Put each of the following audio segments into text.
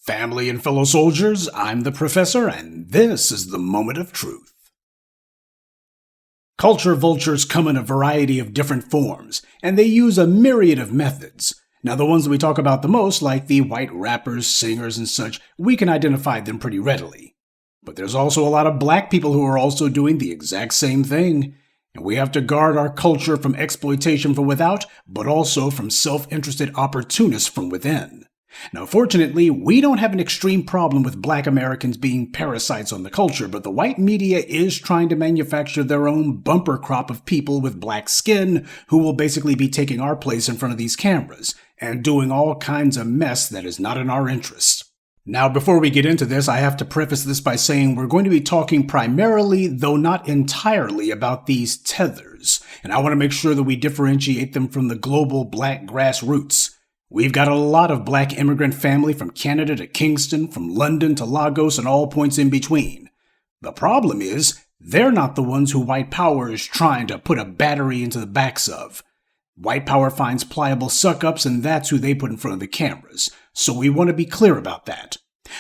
Family and fellow soldiers, I'm the Professor, and this is the Moment of Truth. Culture vultures come in a variety of different forms, and they use a myriad of methods. Now, the ones that we talk about the most, like the white rappers, singers, and such, we can identify them pretty readily. But there's also a lot of black people who are also doing the exact same thing, and we have to guard our culture from exploitation from without, but also from self-interested opportunists from within. Now, fortunately, we don't have an extreme problem with black Americans being parasites on the culture, but the white media is trying to manufacture their own bumper crop of people with black skin who will basically be taking our place in front of these cameras and doing all kinds of mess that is not in our interest. Now, before we get into this, I have to preface this by saying we're going to be talking primarily, though not entirely, about these tethers, and I want to make sure that we differentiate them from the global black grassroots. We've got a lot of black immigrant family from Canada to Kingston, from London to Lagos, and all points in between. The problem is, they're not the ones who white power is trying to put a battery into the backs of. White power finds pliable suck-ups, and that's who they put in front of the cameras. So we want to be clear about that.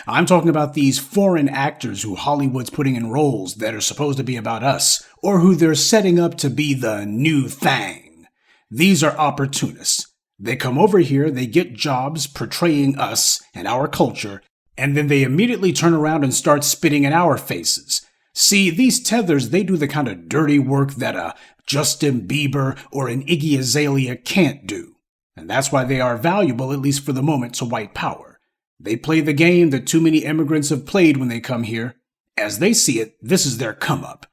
I'm talking about these foreign actors who Hollywood's putting in roles that are supposed to be about us, or who they're setting up to be the new thing. These are opportunists. They come over here, they get jobs portraying us and our culture, and then they immediately turn around and start spitting in our faces. See, these tethers, they do the kind of dirty work that a Justin Bieber or an Iggy Azalea can't do. And that's why they are valuable, at least for the moment, to white power. They play the game that too many immigrants have played when they come here. As they see it, this is their come-up.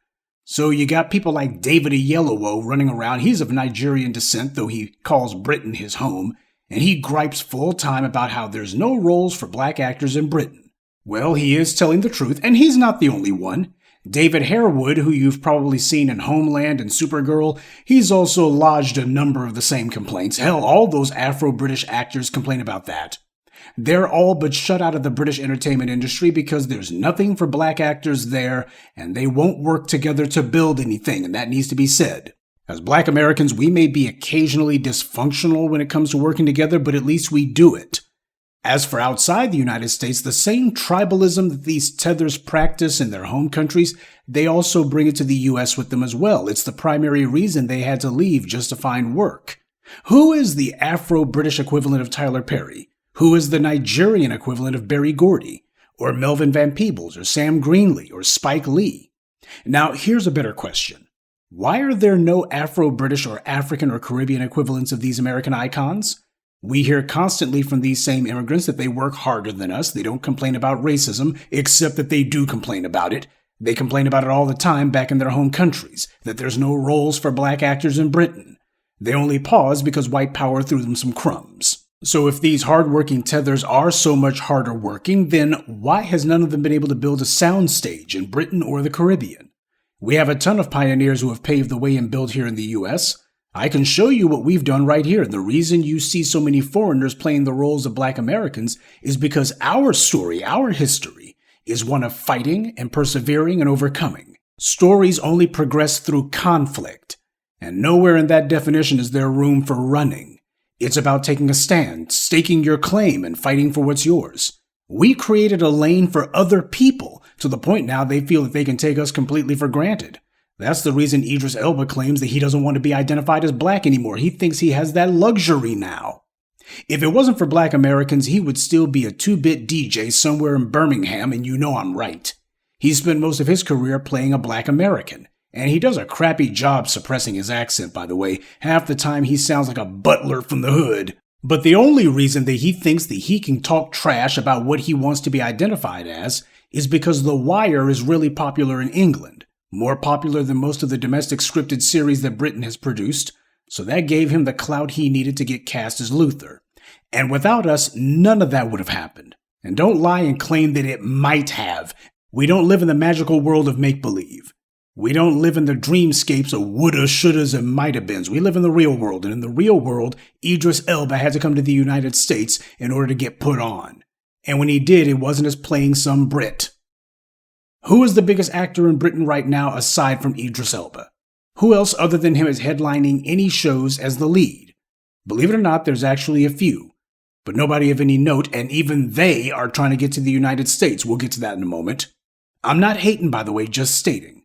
So you got people like David Oyelowo running around. He's of Nigerian descent, though he calls Britain his home, and he gripes full-time about how there's no roles for black actors in Britain. Well, he is telling the truth, and he's not the only one. David Harewood, who you've probably seen in Homeland and Supergirl, he's also lodged a number of the same complaints. Hell, all those Afro-British actors complain about that. They're all but shut out of the British entertainment industry because there's nothing for black actors there, and they won't work together to build anything, and that needs to be said. As black Americans, we may be occasionally dysfunctional when it comes to working together, but at least we do it. As for outside the United States, the same tribalism that these tethers practice in their home countries, they also bring it to the U.S. with them as well. It's the primary reason they had to leave just to find work. Who is the Afro-British equivalent of Tyler Perry? Who is the Nigerian equivalent of Berry Gordy, or Melvin Van Peebles, or Sam Greenlee, or Spike Lee? Now, here's a better question. Why are there no Afro-British or African or Caribbean equivalents of these American icons? We hear constantly from these same immigrants that they work harder than us. They don't complain about racism, except that they do complain about it. They complain about it all the time back in their home countries, that there's no roles for black actors in Britain. They only pause because white power threw them some crumbs. So if these hardworking tethers are so much harder working, then why has none of them been able to build a soundstage in Britain or the Caribbean? We have a ton of pioneers who have paved the way and built here in the U.S. I can show you what we've done right here. The reason you see so many foreigners playing the roles of black Americans is because our story, our history, is one of fighting and persevering and overcoming. Stories only progress through conflict, and nowhere in that definition is there room for running. It's about taking a stand, staking your claim, and fighting for what's yours. We created a lane for other people to the point now they feel that they can take us completely for granted. That's the reason Idris Elba claims that he doesn't want to be identified as black anymore. He thinks he has that luxury now. If it wasn't for black Americans, he would still be a 2-bit DJ somewhere in Birmingham, and you know I'm right. He spent most of his career playing a black American. And he does a crappy job suppressing his accent, by the way. Half the time he sounds like a butler from the hood. But the only reason that he thinks that he can talk trash about what he wants to be identified as is because The Wire is really popular in England. More popular than most of the domestic scripted series that Britain has produced. So that gave him the clout he needed to get cast as Luther. And without us, none of that would have happened. And don't lie and claim that it might have. We don't live in the magical world of make-believe. We don't live in the dreamscapes of woulda, shouldas, and might-have-beens. We live in the real world, and in the real world, Idris Elba had to come to the United States in order to get put on. And when he did, it wasn't as playing some Brit. Who is the biggest actor in Britain right now aside from Idris Elba? Who else other than him is headlining any shows as the lead? Believe it or not, there's actually a few. but nobody of any note, and even they are trying to get to the United States. We'll get to that in a moment. I'm not hating, by the way, just stating.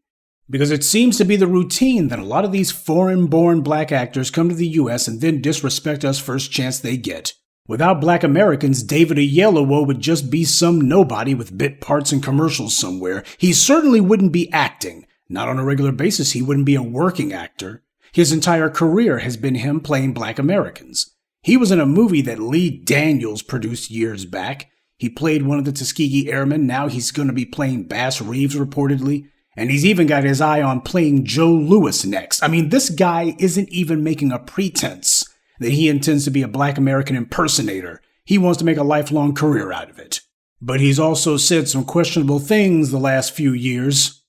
Because it seems to be the routine that a lot of these foreign-born black actors come to the US and then disrespect us first chance they get. Without black Americans, David Oyelowo would just be some nobody with bit parts in commercials somewhere. He certainly wouldn't be acting. Not on a regular basis, he wouldn't be a working actor. His entire career has been him playing black Americans. He was in a movie that Lee Daniels produced years back. He played one of the Tuskegee Airmen. Now he's going to be playing Bass Reeves, reportedly. And he's even got his eye on playing Joe Louis next. I mean, this guy isn't even making a pretense that he intends to be a black American impersonator. He wants to make a lifelong career out of it. But he's also said some questionable things the last few years.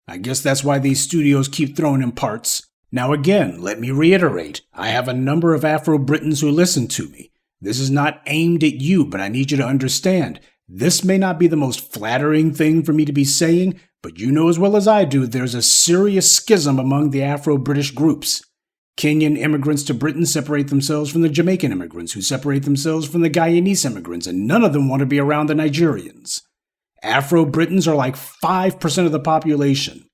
I guess that's why these studios keep throwing him parts. Now again, let me reiterate, I have a number of Afro-Britons who listen to me. This is not aimed at you, but I need you to understand, this may not be the most flattering thing for me to be saying, but you know as well as I do, there's a serious schism among the Afro-British groups. Kenyan immigrants to Britain separate themselves from the Jamaican immigrants, who separate themselves from the Guyanese immigrants, and none of them want to be around the Nigerians. Afro-Britons are like 5% of the population.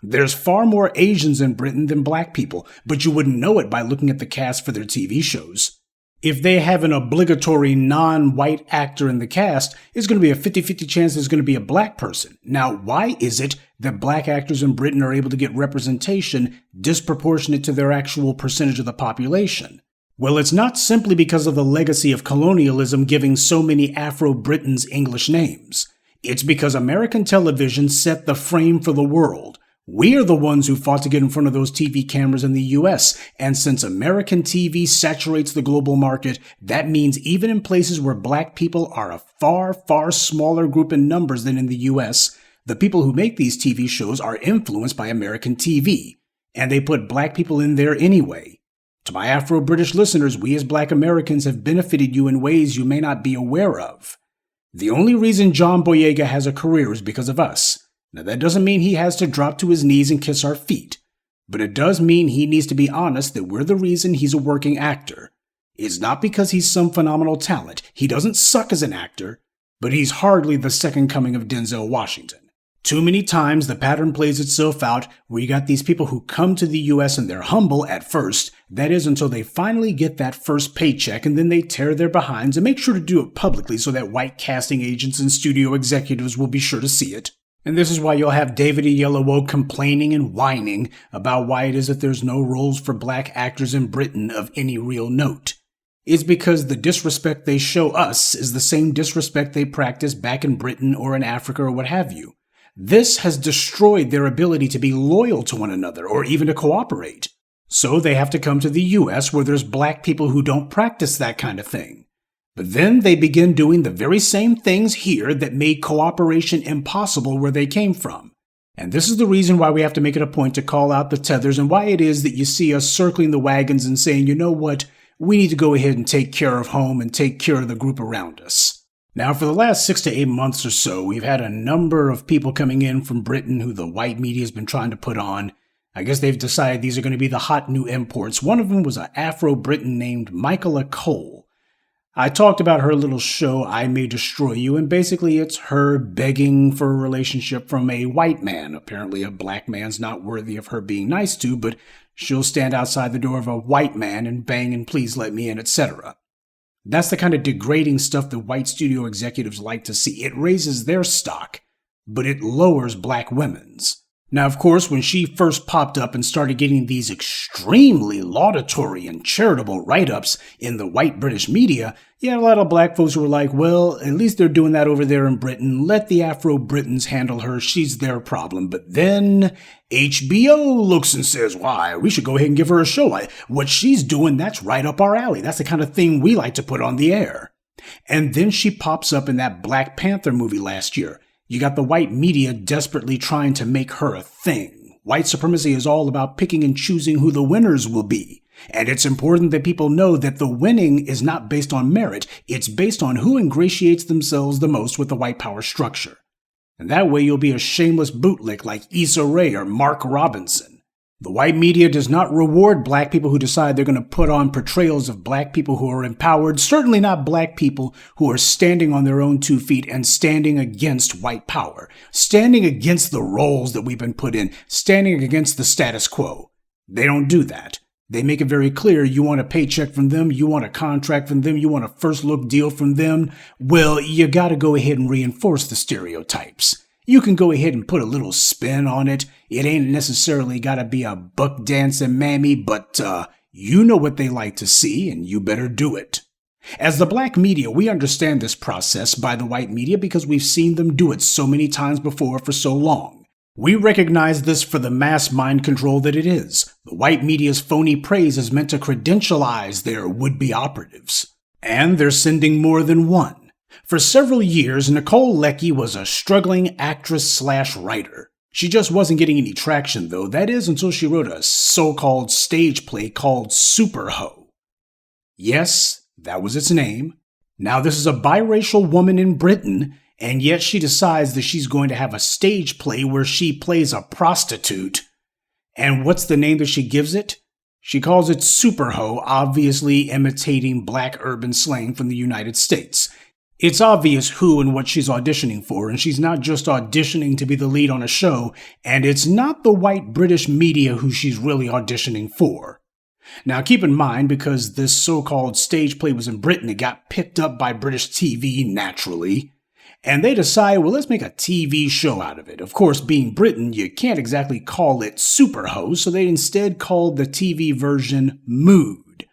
There's far more Asians in Britain than black people, but you wouldn't know it by looking at the cast for their TV shows. If they have an obligatory non-white actor in the cast, it's going to be a 50-50 chance there's going to be a black person. Now, why is it that black actors in Britain are able to get representation disproportionate to their actual percentage of the population? Well, it's not simply because of the legacy of colonialism giving so many Afro-Britons English names. It's because American television set the frame for the world. We're the ones who fought to get in front of those TV cameras in the US, and since American TV saturates the global market, that means even in places where black people are a far, far smaller group in numbers than in the US, the people who make these TV shows are influenced by American TV, and they put black people in there anyway. To my Afro-British listeners, we as black Americans have benefited you in ways you may not be aware of. The only reason John Boyega has a career is because of us. Now, that doesn't mean he has to drop to his knees and kiss our feet, but it does mean he needs to be honest that we're the reason he's a working actor. It's not because he's some phenomenal talent. He doesn't suck as an actor, but he's hardly the second coming of Denzel Washington. Too many times the pattern plays itself out where you got these people who come to the US and they're humble at first, that is until they finally get that first paycheck, and then they tear their behinds and make sure to do it publicly so that white casting agents and studio executives will be sure to see it. And this is why you'll have David Oyelowo complaining and whining about why it is that there's no roles for black actors in Britain of any real note. It's because the disrespect they show us is the same disrespect they practice back in Britain or in Africa or what have you. This has destroyed their ability to be loyal to one another or even to cooperate. So they have to come to the US where there's black people who don't practice that kind of thing. But then they begin doing the very same things here that made cooperation impossible where they came from. And this is the reason why we have to make it a point to call out the tethers and why it is that you see us circling the wagons and saying, you know what, we need to go ahead and take care of home and take care of the group around us. Now, for the last 6 to 8 months or so, we've had a number of people coming in from Britain who the white media has been trying to put on. I guess they've decided these are going to be the hot new imports. One of them was an Afro-Briton named Michaela Coel. I talked about her little show, I May Destroy You, and basically it's her begging for a relationship from a white man. Apparently a black man's not worthy of her being nice to, but she'll stand outside the door of a white man and bang and please let me in, etc. That's the kind of degrading stuff that white studio executives like to see. It raises their stock, but it lowers black women's. Now, of course, when she first popped up and started getting these extremely laudatory and charitable write-ups in the white British media, you had a lot of black folks who were like, well, at least they're doing that over there in Britain. Let the Afro-Britons handle her. She's their problem. But then HBO looks and says, why, we should go ahead and give her a show. What she's doing, that's right up our alley. That's the kind of thing we like to put on the air. And then she pops up in that Black Panther movie last year. You got the white media desperately trying to make her a thing. White supremacy is all about picking and choosing who the winners will be. And it's important that people know that the winning is not based on merit. It's based on who ingratiates themselves the most with the white power structure. And that way you'll be a shameless bootlick like Issa Rae or Mark Robinson. The white media does not reward black people who decide they're going to put on portrayals of black people who are empowered, certainly not black people who are standing on their own 2 feet and standing against white power, standing against the roles that we've been put in, standing against the status quo. They don't do that. They make it very clear you want a paycheck from them, you want a contract from them, you want a first look deal from them. Well, you got to go ahead and reinforce the stereotypes. You can go ahead and put a little spin on it. It ain't necessarily got to be a buck dancing mammy, but you know what they like to see, and you better do it. As the black media, we understand this process by the white media because we've seen them do it so many times before for so long. We recognize this for the mass mind control that it is. The white media's phony praise is meant to credentialize their would-be operatives. And they're sending more than one. For several years, Nicôle Lecky was a struggling actress/writer. She just wasn't getting any traction, though. That is until she wrote a so-called stage play called Super Ho. Yes, that was its name. Now, this is a biracial woman in Britain, and yet she decides that she's going to have a stage play where she plays a prostitute. And what's the name that she gives it? She calls it Super Ho, obviously imitating black urban slang from the United States. It's obvious who and what she's auditioning for, and she's not just auditioning to be the lead on a show, and it's not the white British media who she's really auditioning for. Now keep in mind, because this so-called stage play was in Britain, it got picked up by British TV naturally, and they decide, well, let's make a TV show out of it. Of course, being Britain, you can't exactly call it Super Ho, so they instead called the TV version Mood.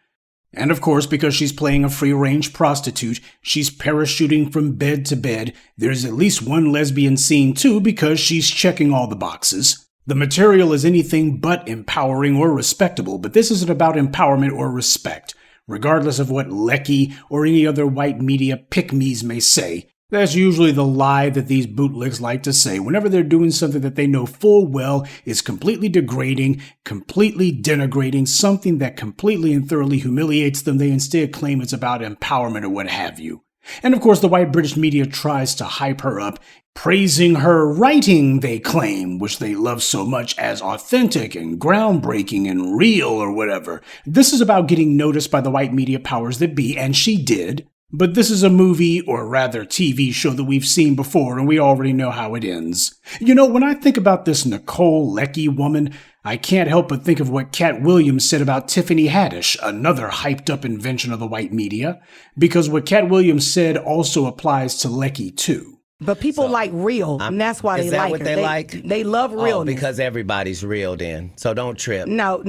And of course, because she's playing a free-range prostitute, she's parachuting from bed to bed. There's at least one lesbian scene too, because she's checking all the boxes. The material is anything but empowering or respectable, but this isn't about empowerment or respect. Regardless of what Lecky or any other white media pick-me's may say, that's usually the lie that these bootlegs like to say whenever they're doing something that they know full well is completely degrading, completely denigrating, something that completely and thoroughly humiliates them. They instead claim it's about empowerment or what have you. And of course, the white British media tries to hype her up, praising her writing, they claim, which they love so much, as authentic and groundbreaking and real or whatever. This is about getting noticed by the white media powers that be, and she did. But this is a movie, or rather TV show that we've seen before, and we already know how it ends. You know, when I think about this Nicôle Lecky woman, I can't help but think of what Cat Williams said about Tiffany Haddish, another hyped-up invention of the white media, because what Cat Williams said also applies to Lecky, too. But people like real, and that's why they like her. Is that what they like? They love realness. Oh, because everybody's real then. So don't trip. No,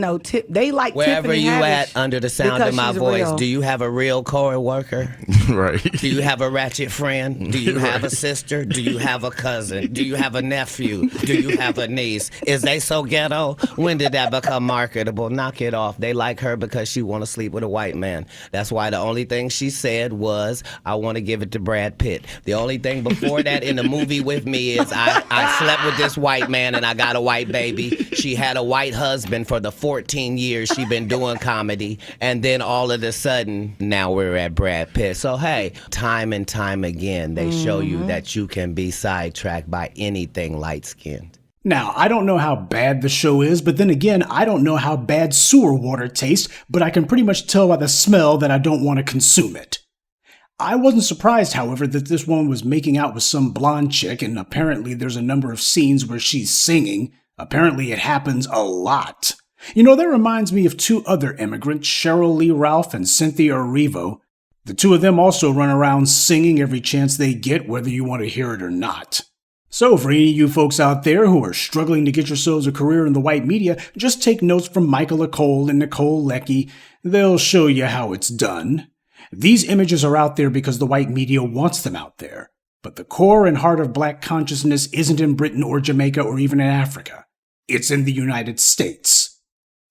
they like wherever Tiffany you Haddish at under the sound of my voice, real. Do you have a real co-worker? Right. Do you have a ratchet friend? Do you have a sister? Do you have a cousin? Do you have a nephew? Do you have a niece? Is they so ghetto? When did that become marketable? Knock it off. They like her because she want to sleep with a white man. That's why the only thing she said was, I want to give it to Brad Pitt. The only thing before that in the movie with me is I slept with this white man and I got a white baby. She had a white husband for the 14 years she been doing comedy. And then all of a sudden, now we're at Brad Pitt. So hey, time and time again, they show you that you can be sidetracked by anything light-skinned. Now, I don't know how bad the show is, but then again, I don't know how bad sewer water tastes, but I can pretty much tell by the smell that I don't want to consume it. I wasn't surprised, however, that this woman was making out with some blonde chick, and apparently there's a number of scenes where she's singing. Apparently it happens a lot. You know, that reminds me of two other immigrants, Cheryl Lee Ralph and Cynthia Erivo. The two of them also run around singing every chance they get, whether you want to hear it or not. So for any of you folks out there who are struggling to get yourselves a career in the white media, just take notes from Michaela, Coel, and Nicôle Lecky. They'll show you how it's done. These images are out there because the white media wants them out there. But the core and heart of black consciousness isn't in Britain or Jamaica or even in Africa. It's in the United States.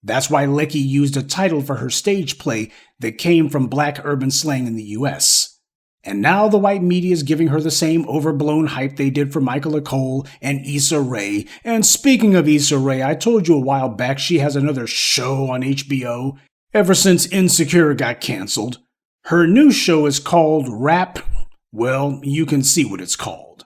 That's why Lecky used a title for her stage play that came from black urban slang in the US. And now the white media is giving her the same overblown hype they did for Michaela Coel and Issa Rae. And speaking of Issa Rae, I told you a while back she has another show on HBO ever since Insecure got canceled. Her new show is called Rap. Well, you can see what it's called.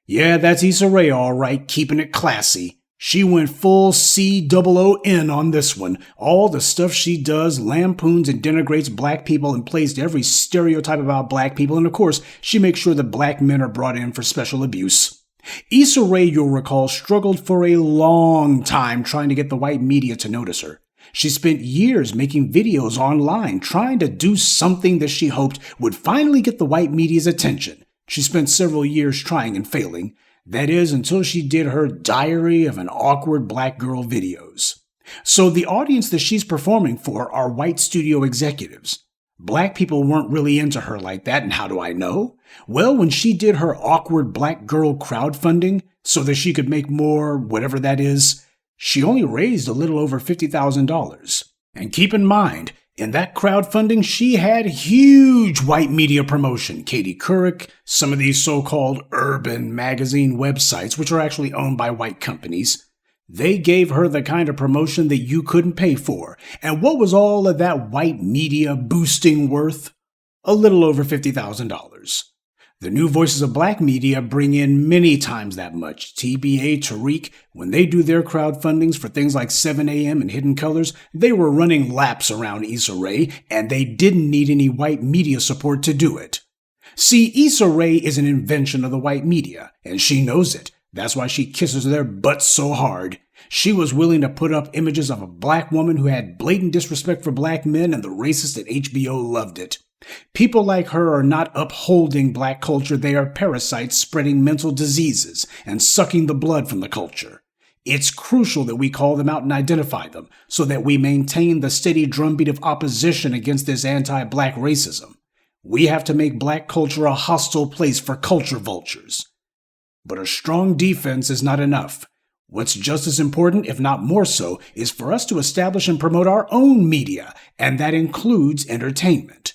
Yeah, that's Issa Rae, all right, keeping it classy. She went full COON on this one. All the stuff she does lampoons and denigrates black people and plays to every stereotype about black people. And of course, she makes sure that black men are brought in for special abuse. Issa Rae, you'll recall, struggled for a long time trying to get the white media to notice her. She spent years making videos online trying to do something that she hoped would finally get the white media's attention. She spent several years trying and failing. That is, until she did her Diary of an Awkward Black Girl videos. So the audience that she's performing for are white studio executives. Black people weren't really into her like that, and how do I know? Well, when she did her Awkward Black Girl crowdfunding so that she could make more, whatever that is, she only raised a little over $50,000. And keep in mind, in that crowdfunding, she had huge white media promotion. Katie Couric, some of these so-called urban magazine websites, which are actually owned by white companies, they gave her the kind of promotion that you couldn't pay for. And what was all of that white media boosting worth? A little over $50,000. The new voices of black media bring in many times that much. TBA, Tariq, when they do their crowdfundings for things like 7 a.m. and Hidden Colors, they were running laps around Issa Rae, and they didn't need any white media support to do it. See, Issa Rae is an invention of the white media, and she knows it. That's why she kisses their butts so hard. She was willing to put up images of a black woman who had blatant disrespect for black men, and the racists at HBO loved it. People like her are not upholding black culture. They are parasites spreading mental diseases and sucking the blood from the culture. It's crucial that we call them out and identify them so that we maintain the steady drumbeat of opposition against this anti-black racism. We have to make black culture a hostile place for culture vultures. But a strong defense is not enough. What's just as important, if not more so, is for us to establish and promote our own media, and that includes entertainment.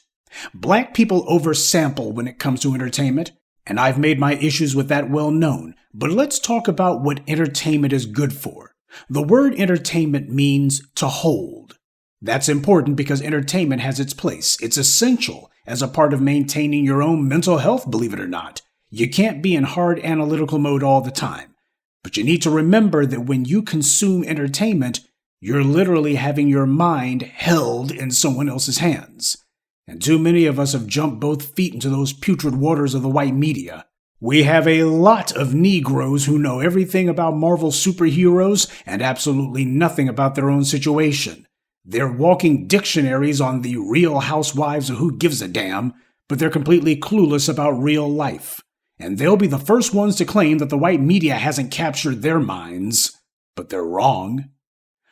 Black people oversample when it comes to entertainment, and I've made my issues with that well known, but let's talk about what entertainment is good for. The word entertainment means to hold. That's important because entertainment has its place. It's essential as a part of maintaining your own mental health, believe it or not. You can't be in hard analytical mode all the time, but you need to remember that when you consume entertainment, you're literally having your mind held in someone else's hands. And too many of us have jumped both feet into those putrid waters of the white media. We have a lot of Negroes who know everything about Marvel superheroes and absolutely nothing about their own situation. They're walking dictionaries on the Real Housewives of Who Gives a Damn, but they're completely clueless about real life. And they'll be the first ones to claim that the white media hasn't captured their minds, but they're wrong.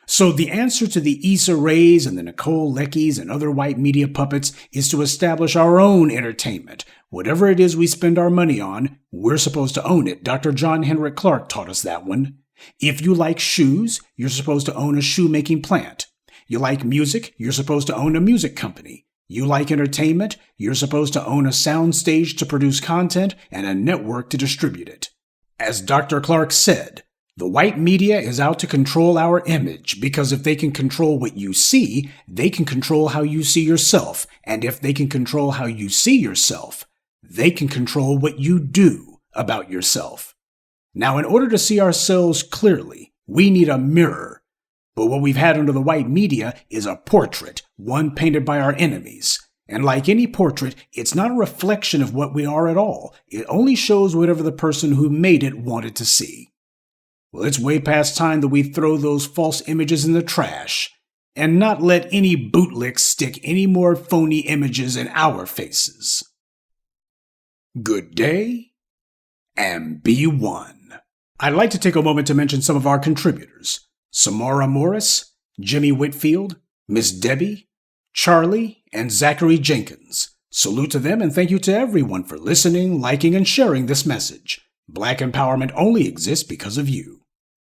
So the answer to the Issa Raes and the Nicôle Leckys and other white media puppets is to establish our own entertainment. Whatever it is we spend our money on, we're supposed to own it. Dr. John Henrik Clarke taught us that one. If you like shoes, you're supposed to own a shoemaking plant. You like music, you're supposed to own a music company. You like entertainment, you're supposed to own a sound stage to produce content and a network to distribute it. As Dr. Clarke said, the white media is out to control our image because if they can control what you see, they can control how you see yourself. And if they can control how you see yourself, they can control what you do about yourself. Now, in order to see ourselves clearly, we need a mirror. But what we've had under the white media is a portrait, one painted by our enemies. And like any portrait, it's not a reflection of what we are at all. It only shows whatever the person who made it wanted to see. Well, it's way past time that we throw those false images in the trash and not let any bootlick stick any more phony images in our faces. Good day, and be one. I'd like to take a moment to mention some of our contributors. Samara Morris, Jimmy Whitfield, Miss Debbie, Charlie, and Zachary Jenkins. Salute to them and thank you to everyone for listening, liking, and sharing this message. Black empowerment only exists because of you.